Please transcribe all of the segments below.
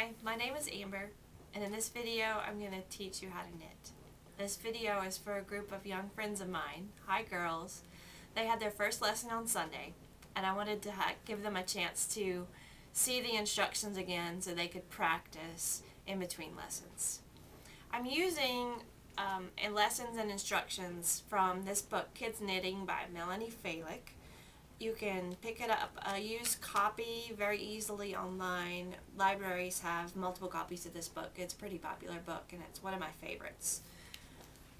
Hi, my name is Amber, and in this video I'm going to teach you how to knit. This video is for a group of young friends of mine. Hi girls. They had their first lesson on Sunday, and I wanted to give them a chance to see the instructions again so they could practice in between lessons. I'm using lessons and instructions from this book, Kids Knitting by Melanie Falick. You can pick it up, use copy very easily online. Libraries have multiple copies of this book. It's a pretty popular book and it's one of my favorites.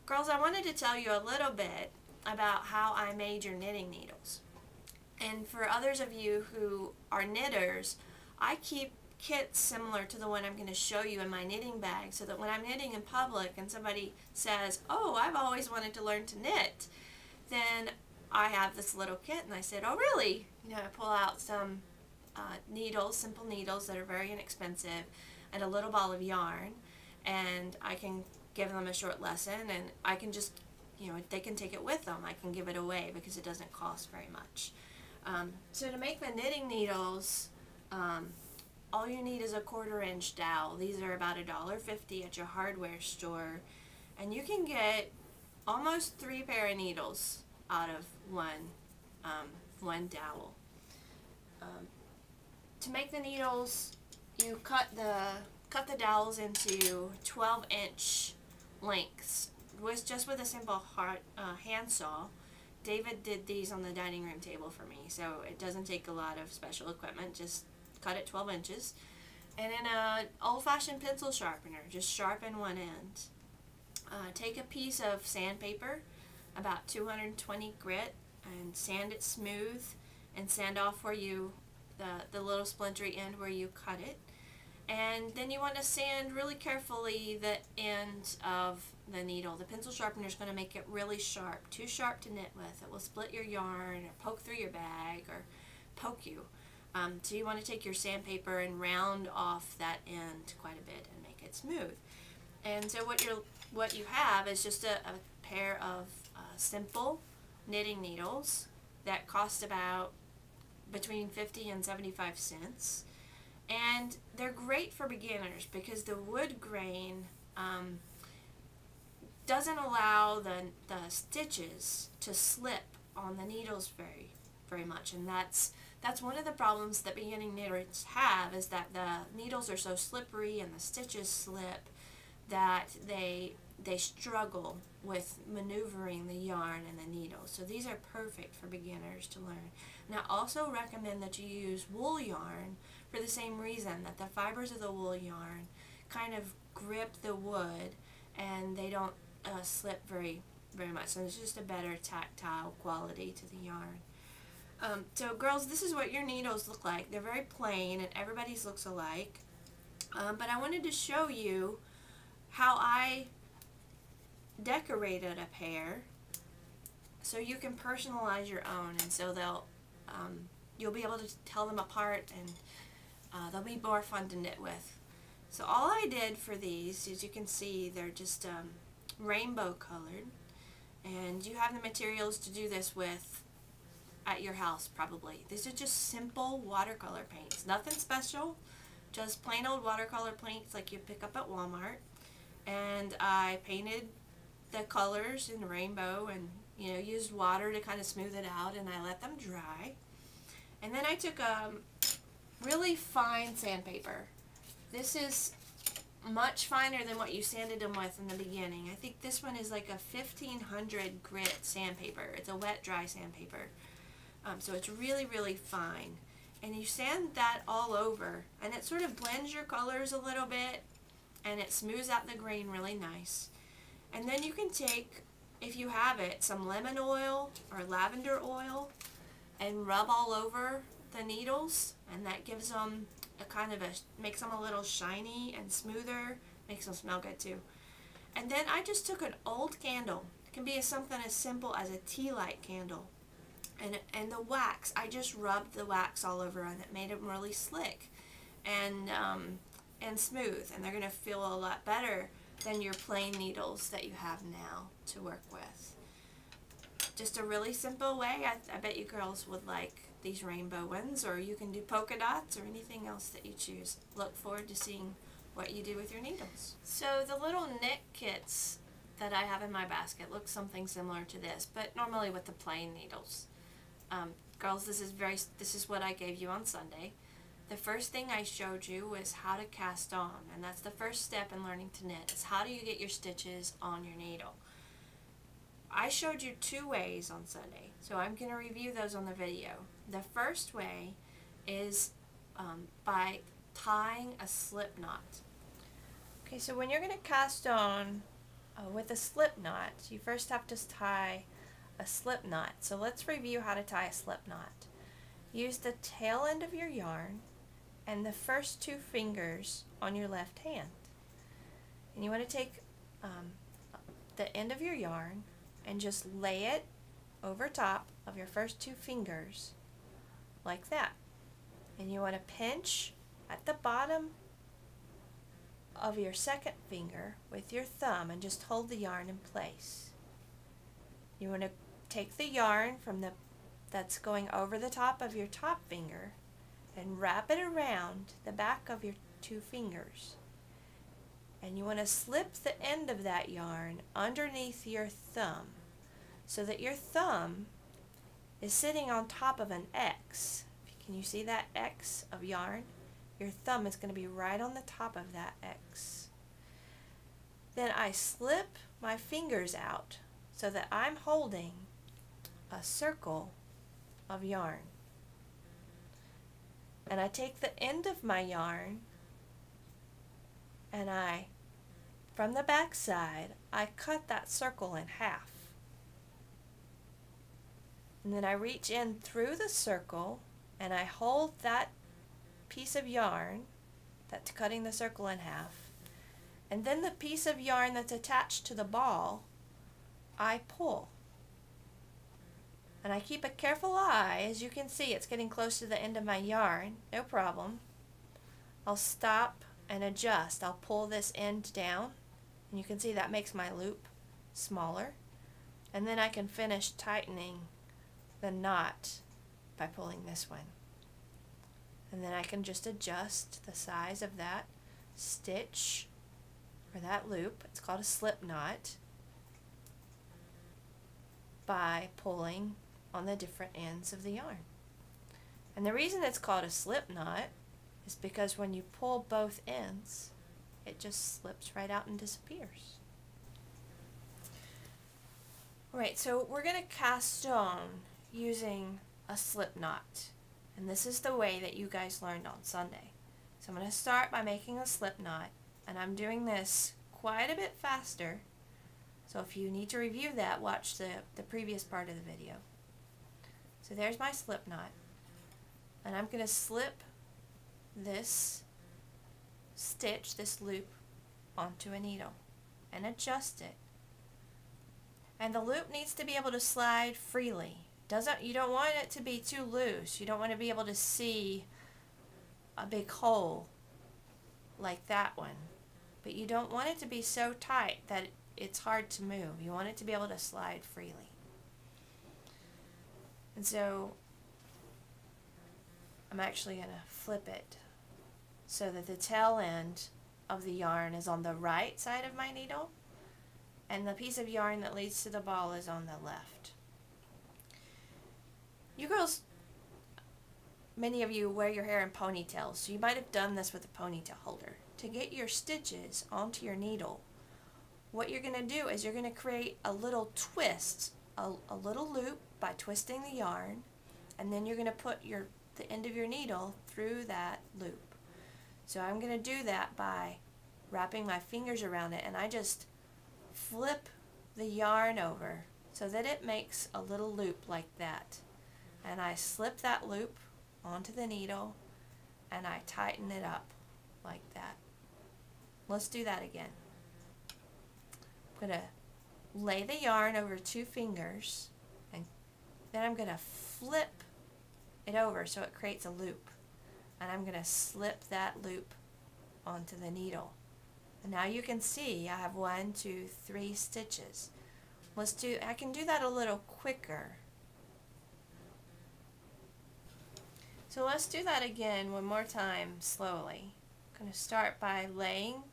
Girls, I wanted to tell you a little bit about how I made your knitting needles. And for others of you who are knitters, I keep kits similar to the one I'm going to show you in my knitting bag so that when I'm knitting in public and somebody says, "Oh, I've always wanted to learn to knit," then I have this little kit, and I said, "Oh, really?" I pull out some needles, simple needles that are very inexpensive, and a little ball of yarn, and I can give them a short lesson, and I can just, they can take it with them. I can give it away because it doesn't cost very much. So to make the knitting needles, all you need is a 1/4-inch dowel. These are about $1.50 at your hardware store, and you can get almost 3 pair of needles out of one dowel. To make the needles, you cut the dowels into 12-inch lengths just with a simple hand saw. David did these on the dining room table for me, so it doesn't take a lot of special equipment. Just cut it 12 inches. And in an old-fashioned pencil sharpener, just sharpen one end. Take a piece of sandpaper, about 220 grit, and sand it smooth and sand off where the little splintery end where you cut it. And then you want to sand really carefully the end of the needle. The pencil sharpener is going to make it really sharp, too sharp to knit with. It will split your yarn or poke through your bag or poke you. So you want to take your sandpaper and round off that end quite a bit and make it smooth. And so what you have is just a pair of simple knitting needles that cost about between 50 and 75 cents. And they're great for beginners because the wood grain doesn't allow the stitches to slip on the needles very much, and that's one of the problems that beginning knitters have, is that the needles are so slippery and the stitches slip that they struggle with maneuvering the yarn and the needle. So these are perfect for beginners to learn. And I also recommend that you use wool yarn for the same reason, that the fibers of the wool yarn kind of grip the wood and they don't slip very much. So it's just a better tactile quality to the yarn. So girls, this is what your needles look like. They're very plain and everybody's looks alike. But I wanted to show you how I decorated a pair so you can personalize your own, and so you'll be able to tell them apart, and they'll be more fun to knit with. So all I did for these, as you can see, they're just rainbow colored, and you have the materials to do this with at your house probably. These are just simple watercolor paints, nothing special, just plain old watercolor paints like you pick up at Walmart. And I painted the colors in rainbow and used water to kind of smooth it out, and I let them dry. And then I took a really fine sandpaper. This is much finer than what you sanded them with in the beginning. I think this one is like a 1500 grit sandpaper. It's a wet dry sandpaper. So it's really fine. And you sand that all over, and it sort of blends your colors a little bit, and it smooths out the grain really nice. And then you can take, if you have it, some lemon oil or lavender oil and rub all over the needles, and that gives them makes them a little shiny and smoother, makes them smell good too. And then I just took an old candle. It can be something as simple as a tea light candle. And the wax, I just rubbed the wax all over, and it made them really slick and smooth, and they're going to feel a lot better than your plain needles that you have now to work with. Just a really simple way. I bet you girls would like these rainbow ones, or you can do polka dots or anything else that you choose. Look forward to seeing what you do with your needles. So the little knit kits that I have in my basket look something similar to this, but normally with the plain needles. Girls, this is what I gave you on Sunday. The first thing I showed you was how to cast on, and that's the first step in learning to knit. Is how do you get your stitches on your needle? I showed you 2 ways on Sunday, so I'm going to review those on the video. The first way is by tying a slip knot. Okay, so when you're going to cast on with a slip knot, you first have to tie a slip knot. So let's review how to tie a slip knot. Use the tail end of your yarn and the first 2 fingers on your left hand. And you want to take the end of your yarn and just lay it over top of your first 2 fingers like that. And you want to pinch at the bottom of your second finger with your thumb and just hold the yarn in place. You want to take the yarn from that's going over the top of your top finger and wrap it around the back of your 2 fingers. And you want to slip the end of that yarn underneath your thumb so that your thumb is sitting on top of an X. Can you see that X of yarn? Your thumb is going to be right on the top of that X. Then I slip my fingers out so that I'm holding a circle of yarn. And I take the end of my yarn and from the back side, I cut that circle in half. And then I reach in through the circle and I hold that piece of yarn that's cutting the circle in half. And then the piece of yarn that's attached to the ball, I pull. And I keep a careful eye. As you can see, it's getting close to the end of my yarn. No problem. I'll stop and adjust. I'll pull this end down. And you can see that makes my loop smaller. And then I can finish tightening the knot by pulling this one. And then I can just adjust the size of that stitch or that loop. It's called a slip knot, by pulling on the different ends of the yarn. And the reason it's called a slip knot is because when you pull both ends, it just slips right out and disappears. Alright, so we're going to cast on using a slip knot. And this is the way that you guys learned on Sunday. So I'm going to start by making a slip knot, and I'm doing this quite a bit faster. So if you need to review that, watch the previous part of the video. So there's my slip knot. And I'm going to slip this stitch, this loop, onto a needle and adjust it. And the loop needs to be able to slide freely. You don't want it to be too loose. You don't want to be able to see a big hole like that one. But you don't want it to be so tight that it's hard to move. You want it to be able to slide freely. And so I'm actually going to flip it so that the tail end of the yarn is on the right side of my needle and the piece of yarn that leads to the ball is on the left. You girls, many of you wear your hair in ponytails, so you might have done this with a ponytail holder. To get your stitches onto your needle, what you're going to do is you're going to create a little twist, a little loop by twisting the yarn, and then you're going to put the end of your needle through that loop. So I'm going to do that by wrapping my fingers around it, and I just flip the yarn over so that it makes a little loop like that. And I slip that loop onto the needle and I tighten it up like that. Let's do that again. I'm going to lay the yarn over 2 fingers and then I'm going to flip it over so it creates a loop. And I'm going to slip that loop onto the needle. And now you can see I have 1, 2, 3 stitches. I can do that a little quicker. So let's do that again one more time slowly. I'm going to start by laying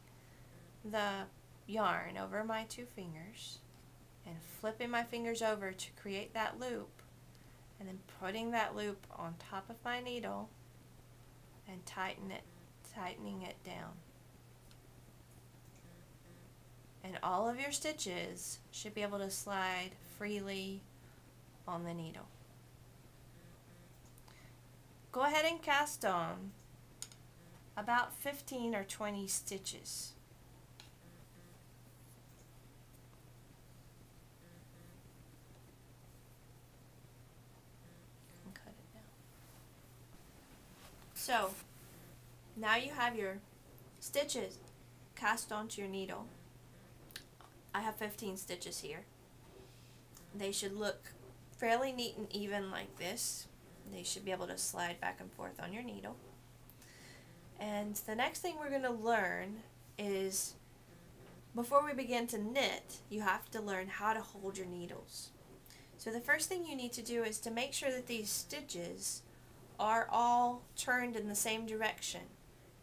the yarn over my two fingers and flipping my fingers over to create that loop, and then putting that loop on top of my needle and tightening it down. And all of your stitches should be able to slide freely on the needle. Go ahead and cast on about 15 or 20 stitches. And cut it down. So now you have your stitches cast onto your needle. I have 15 stitches here. They should look fairly neat and even like this. They should be able to slide back and forth on your needle. And the next thing we're going to learn is, before we begin to knit, you have to learn how to hold your needles. So the first thing you need to do is to make sure that these stitches are all turned in the same direction.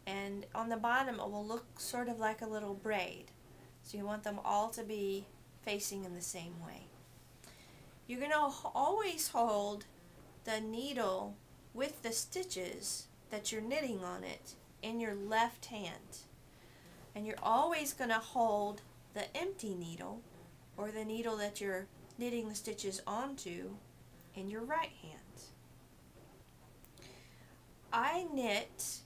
And on the bottom it will look sort of like a little braid. So you want them all to be facing in the same way. You're going to always hold the needle with the stitches that you're knitting on it in your left hand. And you're always going to hold the empty needle, or the needle that you're knitting the stitches onto, in your right hand. I knit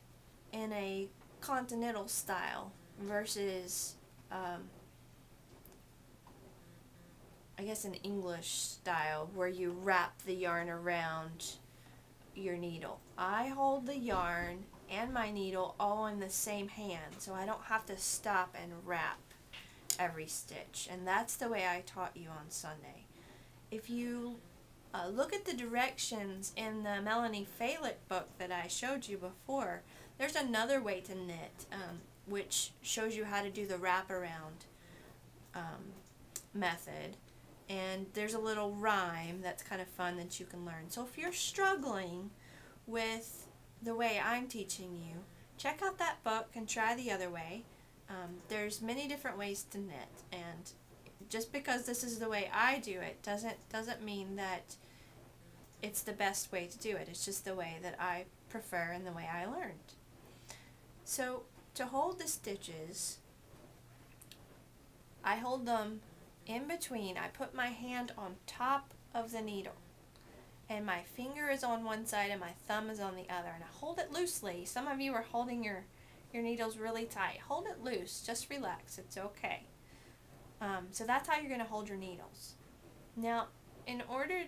in a continental style versus I guess an English style, where you wrap the yarn around your needle. I hold the yarn and my needle all in the same hand, so I don't have to stop and wrap every stitch. And that's the way I taught you on Sunday. If you look at the directions in the Melanie Falick book that I showed you before, there's another way to knit, which shows you how to do the wraparound method. And there's a little rhyme that's kind of fun that you can learn. So if you're struggling with the way I'm teaching you, check out that book and try the other way. There's many different ways to knit, and just because this is the way I do it doesn't mean that it's the best way to do it. It's just the way that I prefer and the way I learned. So to hold the stitches, I hold them in between. I put my hand on top of the needle, and my finger is on one side and my thumb is on the other, and I hold it loosely. Some of you are holding your needles really tight. Hold it loose, just relax, it's okay. So that's how you're going to hold your needles. Now, in order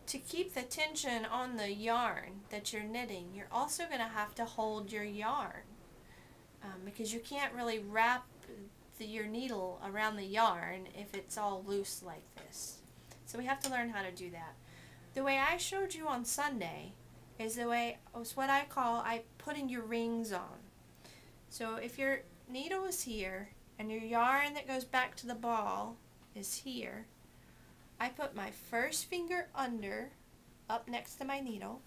to keep the tension on the yarn that you're knitting, you're also going to have to hold your yarn, because you can't really wrap your needle around the yarn if it's all loose like this. So we have to learn how to do that. The way I showed you on Sunday is what I call putting your rings on. So if your needle is here and your yarn that goes back to the ball is here, I put my first finger under, up next to my needle,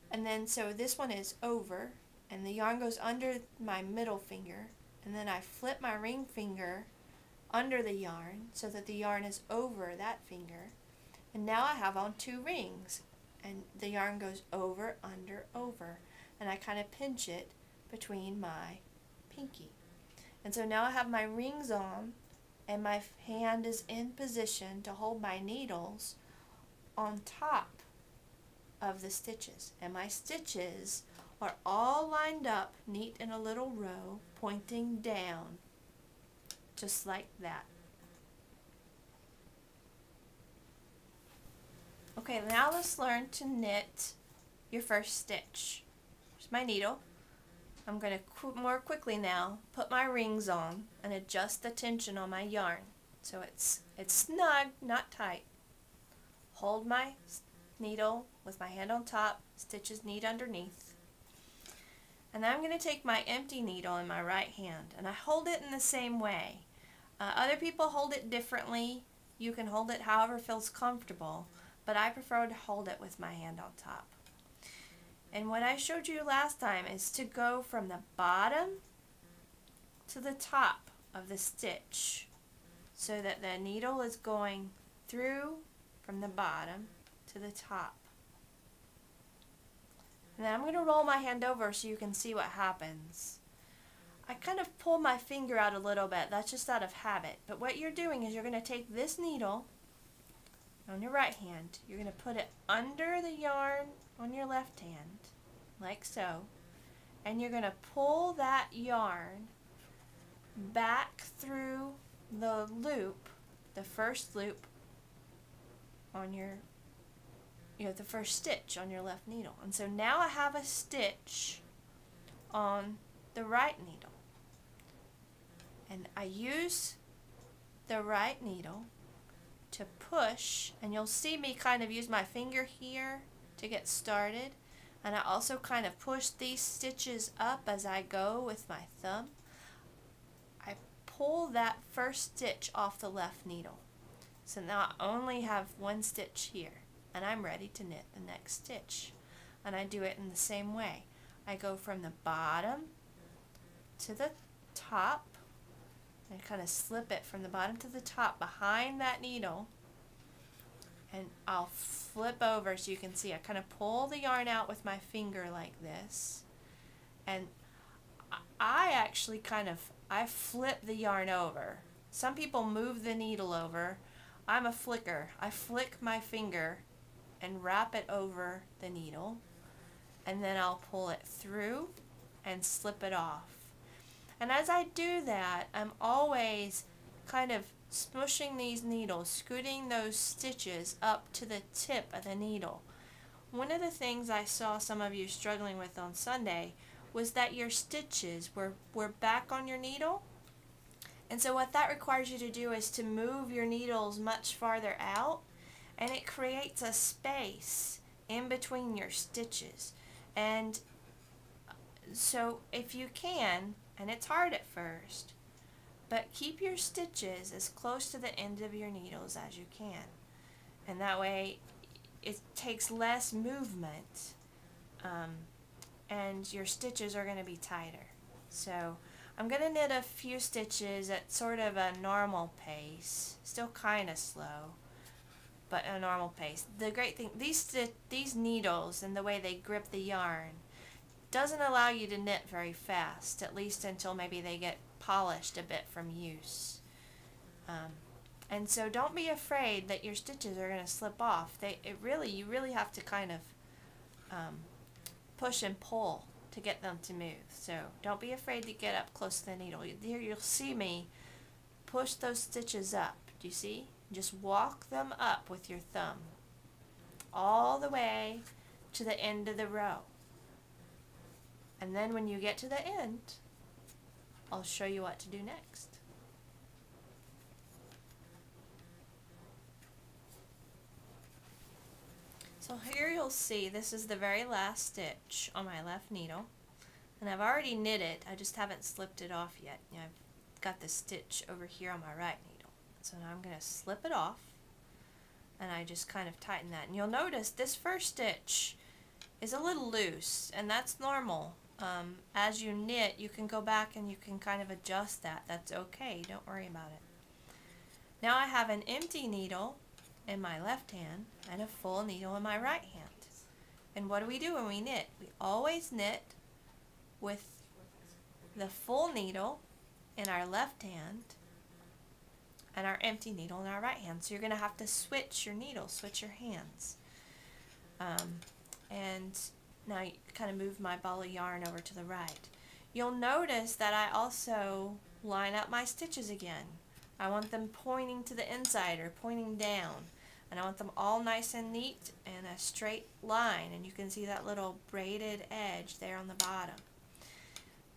and then so this one is over, and the yarn goes under my middle finger, and then I flip my ring finger under the yarn so that the yarn is over that finger, and now I have on two rings, and the yarn goes over, under, over, and I kind of pinch it between my pinky. And so now I have my rings on, and my hand is in position to hold my needles on top of the stitches, and my stitches are all lined up neat in a little row pointing down, just like that. Okay, now let's learn to knit your first stitch. Here's my needle. I'm going to more quickly now put my rings on and adjust the tension on my yarn so it's snug, not tight. Hold my needle with my hand on top, stitches neat underneath. And then I'm going to take my empty needle in my right hand, and I hold it in the same way. Other people hold it differently. You can hold it however feels comfortable, but I prefer to hold it with my hand on top. And what I showed you last time is to go from the bottom to the top of the stitch so that the needle is going through from the bottom to the top. And then I'm going to roll my hand over so you can see what happens. I kind of pull my finger out a little bit. That's just out of habit. But what you're doing is you're going to take this needle on your right hand. You're going to put it under the yarn on your left hand, like so. And you're going to pull that yarn back through the loop, the first loop on your, the first stitch on your left needle. And so now I have a stitch on the right needle. And I use the right needle to push, and you'll see me kind of use my finger here to get started. And I also kind of push these stitches up as I go with my thumb. I pull that first stitch off the left needle. So now I only have one stitch here, and I'm ready to knit the next stitch. And I do it in the same way. I go from the bottom to the top, and kind of slip it from the bottom to the top behind that needle, and I'll flip over so you can see I kind of pull the yarn out with my finger like this, and I actually I flip the yarn over. Some people move the needle over. I'm a flicker. I flick my finger and wrap it over the needle, and then I'll pull it through and slip it off. And as I do that, I'm always kind of smushing these needles, scooting those stitches up to the tip of the needle. One of the things I saw some of you struggling with on Sunday was that your stitches were back on your needle. And so what that requires you to do is to move your needles much farther out, and it creates a space in between your stitches. And so if you can, and it's hard at first, but keep your stitches as close to the end of your needles as you can. And that way it takes less movement, and your stitches are going to be tighter. So I'm going to knit a few stitches at sort of a normal pace, still kind of slow, but a normal pace. The great thing, these needles and the way they grip the yarn doesn't allow you to knit very fast, at least until maybe they get polished a bit from use. And so don't be afraid that your stitches are going to slip off. You really have to kind of push and pull to get them to move. So don't be afraid to get up close to the needle. Here you'll see me push those stitches up. Do you see? Just walk them up with your thumb all the way to the end of the row. And then when you get to the end, I'll show you what to do next. So here you'll see this is the very last stitch on my left needle. And I've already knit it, I just haven't slipped it off yet. I've got the stitch over here on my right needle. So now I'm going to slip it off, and I just kind of tighten that. And you'll notice this first stitch is a little loose, and that's normal. As you knit, you can go back and you can kind of adjust that. That's okay, don't worry about it. Now I have an empty needle in my left hand and a full needle in my right hand. And what do we do when we knit? We always knit with the full needle in our left hand and our empty needle in our right hand. So you're going to have to switch your needles, switch your hands. And now you kind of move my ball of yarn over to the right. You'll notice that I also line up my stitches again. I want them pointing to the inside or pointing down. And I want them all nice and neat and a straight line. And you can see that little braided edge there on the bottom.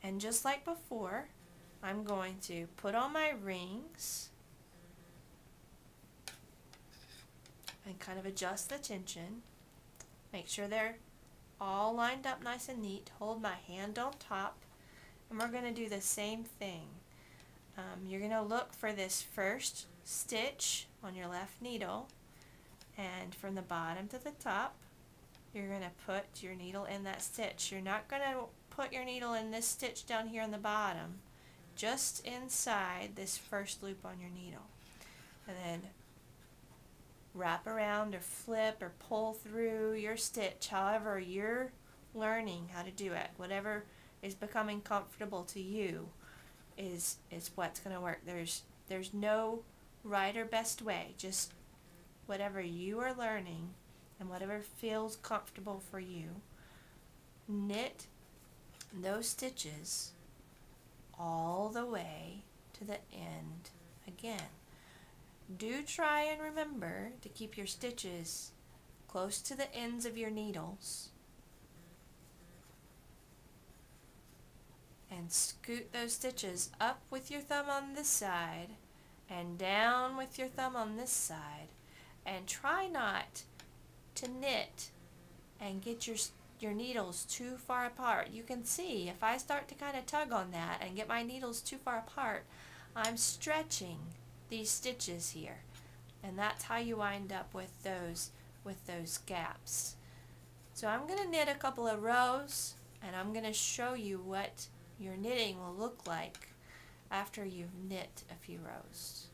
And just like before, I'm going to put on my rings and kind of adjust the tension. Make sure they're all lined up nice and neat. Hold my hand on top, and we're going to do the same thing. You're going to look for this first stitch on your left needle, and from the bottom to the top, you're going to put your needle in that stitch. You're not going to put your needle in this stitch down here on the bottom, just inside this first loop on your needle. And then wrap around or flip or pull through your stitch, however you're learning how to do it. Whatever is becoming comfortable to you is what's going to work. There's no right or best way, just whatever you are learning and whatever feels comfortable for you. Knit those stitches all the way to the end again. Do try and remember to keep your stitches close to the ends of your needles and scoot those stitches up with your thumb on this side and down with your thumb on this side, and try not to knit and get your needles too far apart. You can see if I start to kind of tug on that and get my needles too far apart, I'm stretching these stitches here, and that's how you wind up with those gaps. So I'm going to knit a couple of rows, and I'm going to show you what your knitting will look like after you've knit a few rows.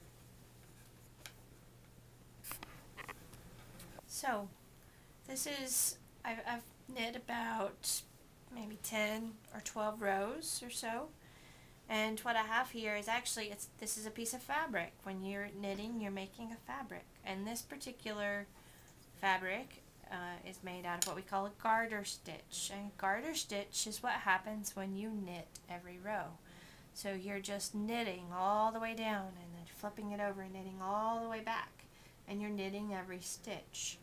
So this is, I've knit about maybe 10 or 12 rows or so, and what I have here is actually, this is a piece of fabric. When you're knitting, you're making a fabric, and this particular fabric is made out of what we call a garter stitch. And garter stitch is what happens when you knit every row. So you're just knitting all the way down and then flipping it over and knitting all the way back, and you're knitting every stitch.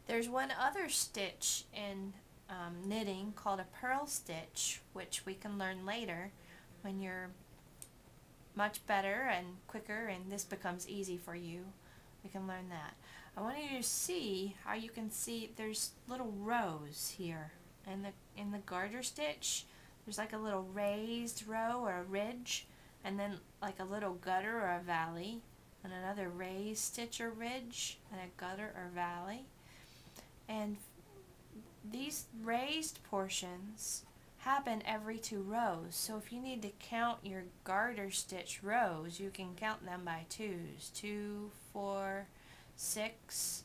There's one other stitch in knitting called a purl stitch, which we can learn later when you're much better and quicker and this becomes easy for you. We can learn that. I want you to see how you can see there's little rows here, and in the garter stitch there's like a little raised row or a ridge, and then like a little gutter or a valley, and another raised stitch or ridge, and a gutter or valley. And these raised portions happen every 2 rows. So if you need to count your garter stitch rows, you can count them by twos. 2, 4, 6.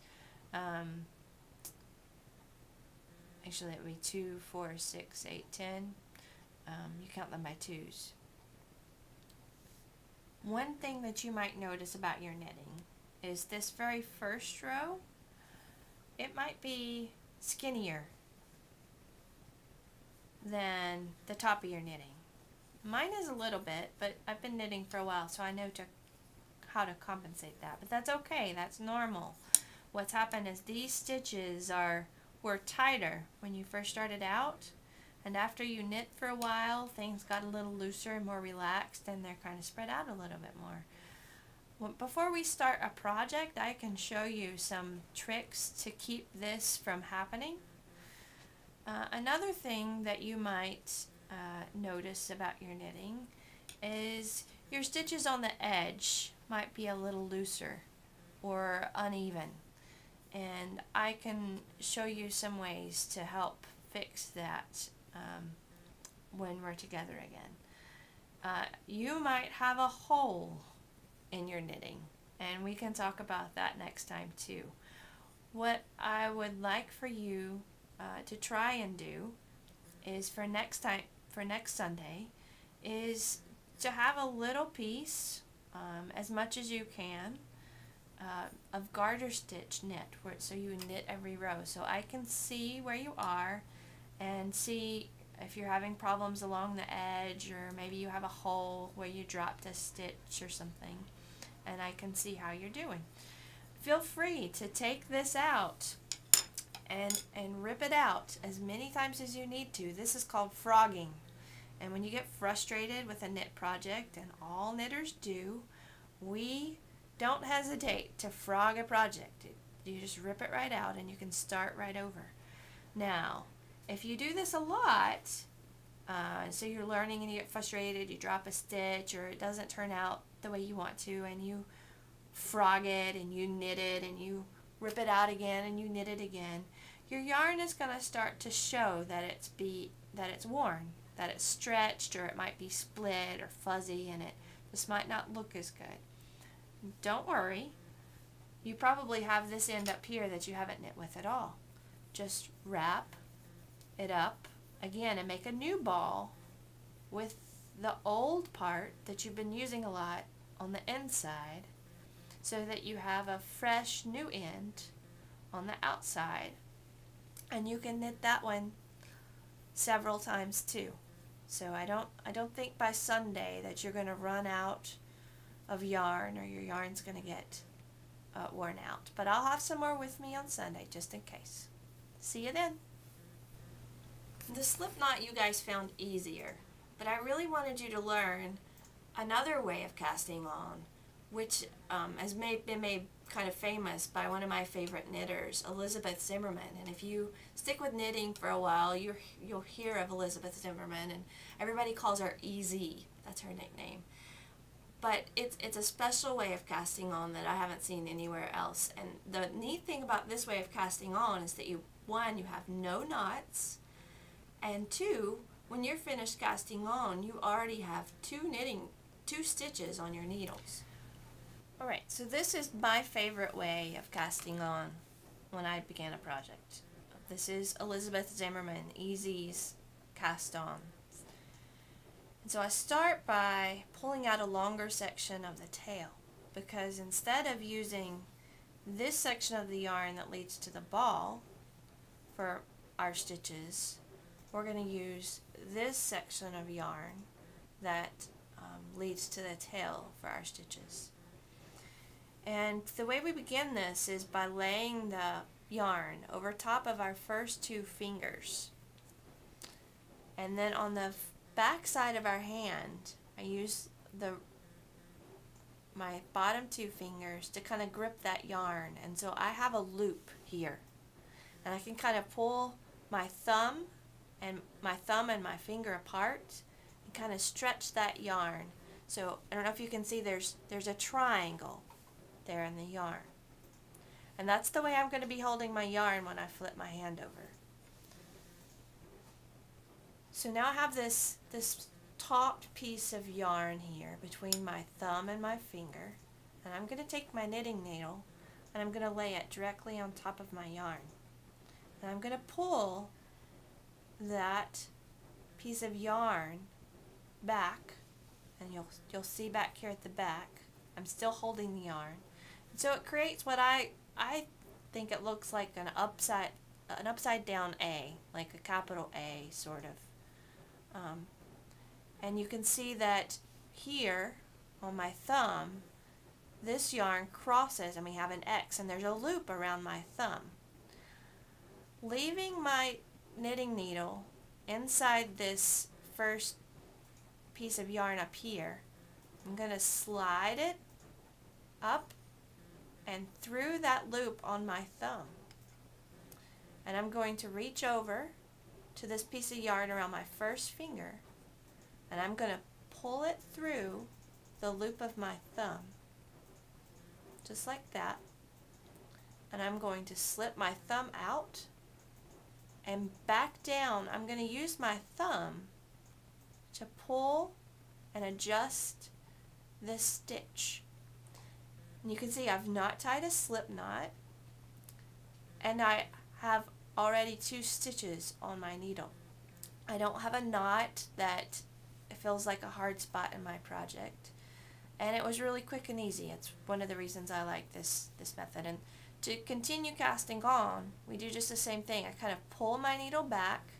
Actually, it would be 2, 4, 6, 8, 10. You count them by twos. One thing that you might notice about your knitting is this very first row, it might be skinnier than the top of your knitting. Mine is a little bit, but I've been knitting for a while, so I know how to compensate that. But that's okay, that's normal. What's happened is these stitches were tighter when you first started out, and after you knit for a while, things got a little looser and more relaxed, and they're kind of spread out a little bit more. Before we start a project, I can show you some tricks to keep this from happening. Another thing that you might notice about your knitting is your stitches on the edge might be a little looser or uneven, and I can show you some ways to help fix that when we're together again. You might have a hole in your knitting, and we can talk about that next time too. What I would like for you to try and do is for next Sunday is to have a little piece, as much as you can, of garter stitch knit, so you knit every row, so I can see where you are and see if you're having problems along the edge, or maybe you have a hole where you dropped a stitch or something, and I can see how you're doing. Feel free to take this out and rip it out as many times as you need to. This is called frogging. And when you get frustrated with a knit project, and all knitters do, we don't hesitate to frog a project. You just rip it right out and you can start right over. Now, if you do this a lot, so you're learning and you get frustrated, you drop a stitch, or it doesn't turn out the way you want to, and you frog it and you knit it and you rip it out again and you knit it again, your yarn is going to start to show that it's worn, that it's stretched, or it might be split or fuzzy, and it just might not look as good. Don't worry. You probably have this end up here that you haven't knit with at all. Just wrap it up again and make a new ball with the old part that you've been using a lot on the inside, so that you have a fresh new end on the outside, and you can knit that one several times too. So I don't think by Sunday that you're going to run out of yarn, or your yarn's going to get worn out. But I'll have some more with me on Sunday just in case. See you then. The slip knot you guys found easier, but I really wanted you to learn another way of casting on, which has been made kind of famous by one of my favorite knitters, Elizabeth Zimmerman. And if you stick with knitting for a while, you'll hear of Elizabeth Zimmerman, and everybody calls her EZ. That's her nickname. But it's a special way of casting on that I haven't seen anywhere else. And the neat thing about this way of casting on is that you have no knots, and two, when you're finished casting on, you already have two stitches on your needles. Alright, so this is my favorite way of casting on when I began a project. This is Elizabeth Zimmerman, EZ's cast on. And so I start by pulling out a longer section of the tail, because instead of using this section of the yarn that leads to the ball for our stitches, we're going to use this section of yarn that leads to the tail for our stitches. And the way we begin this is by laying the yarn over top of our first two fingers. And then on the back side of our hand, I use my bottom two fingers to kind of grip that yarn. And so I have a loop here. And I can kind of pull my thumb and my finger apart and kind of stretch that yarn. So I don't know if you can see, there's a triangle there in the yarn. And that's the way I'm going to be holding my yarn when I flip my hand over. So now I have this topped piece of yarn here between my thumb and my finger, and I'm going to take my knitting needle and I'm going to lay it directly on top of my yarn. And I'm going to pull that piece of yarn back, and you'll see back here at the back I'm still holding the yarn. And so it creates what I think it looks like an upside down A, like a capital A sort of. And you can see that here on my thumb, this yarn crosses and we have an X, and there's a loop around my thumb. Leaving my knitting needle inside this first piece of yarn up here, I'm going to slide it up and through that loop on my thumb. And I'm going to reach over to this piece of yarn around my first finger, and I'm going to pull it through the loop of my thumb, just like that. And I'm going to slip my thumb out and back down. I'm going to use my thumb to pull and adjust this stitch. And you can see I've not tied a slip knot, and I have already 2 stitches on my needle. I don't have a knot that feels like a hard spot in my project, and it was really quick and easy. It's one of the reasons I like this method. And to continue casting on, we do just the same thing. I kind of pull my needle back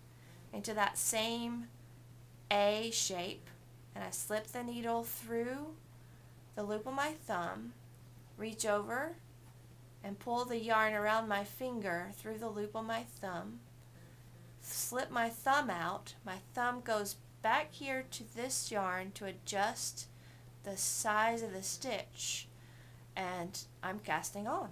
into that same A shape, and I slip the needle through the loop of my thumb, reach over and pull the yarn around my finger through the loop of my thumb, slip my thumb out. My thumb goes back here to this yarn to adjust the size of the stitch, and I'm casting on.